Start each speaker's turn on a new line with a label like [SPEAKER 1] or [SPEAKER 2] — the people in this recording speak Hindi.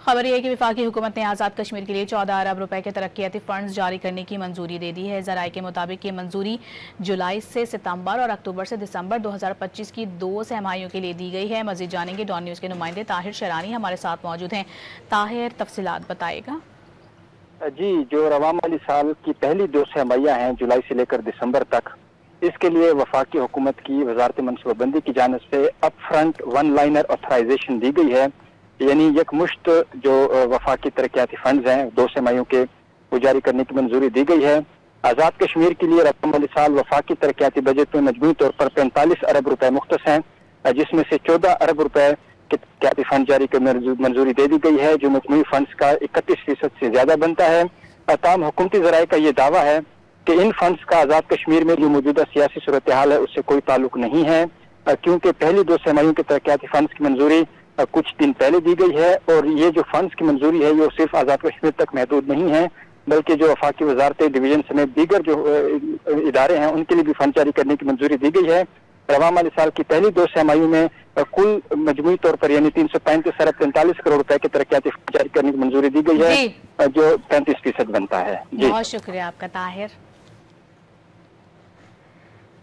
[SPEAKER 1] खबर यह है कि वफाकी हुकूमत ने आज़ाद कश्मीर के लिए 14 अरब रुपए के तरक्याती फंड्स जारी करने की मंजूरी दे दी है। ज़राए के मुताबिक ये मंजूरी जुलाई से सितंबर और अक्टूबर से दिसंबर 2025 की 2 सहमाहियों के लिए दी गई है। मजीद जानेंगे डॉन न्यूज़ के नुमाइंदे ताहिर शरानी हमारे साथ मौजूद हैं। ताहिर, तफसीलात बताएगा।
[SPEAKER 2] जी, जो रवां माली साल की पहली 2 सहमाहियां हैं जुलाई से लेकर दिसंबर तक, इसके लिए वफाकी हुकूमत की वजारत मनसूबाबंदी की जानिब से up front one liner authorisation दी गई है। यानी यकमुश्त जो वफाकी तरक्याती फंड्स हैं 2 सहमाहियों के वो जारी करने की मंजूरी दी गई है। आज़ाद कश्मीर के लिए रकम वाली साल वफाकी तरक्याती बजट में मजमूई तौर पर 45 अरब रुपए मुख्तस हैं, जिसमें से 14 अरब रुपए के तरक्याती फंड जारी करने मंजूरी दे दी गई है, जो मजमूई फंड्स का 31% से ज्यादा बनता है। तमाम हुकूमती ज़राए का ये दावा है कि इन फंड्स का आज़ाद कश्मीर में जो मौजूदा सियासी सूरत हाल है उससे कोई ताल्लुक नहीं है, क्योंकि पहली 2 सहमाहियों के तरक्याती फंड्स की मंजूरी कुछ दिन पहले दी गई है। और ये जो फंड्स की मंजूरी है ये सिर्फ आज़ाद कश्मीर तक महदूद नहीं है, बल्कि जो वफाकी वजारतें, डिवीजन समेत दीगर जो इदारे हैं उनके लिए भी फंड जारी करने की मंजूरी दी गई है। रवां माली साल की पहली 2 सहमाहियों में कुल मजमूई तौर पर यानी 335 अरब 43 करोड़ रुपए के तरक्याती फंड जारी करने की मंजूरी दी गई है, जो 35% बनता है। जी,
[SPEAKER 1] बहुत शुक्रिया आपका ताहिर।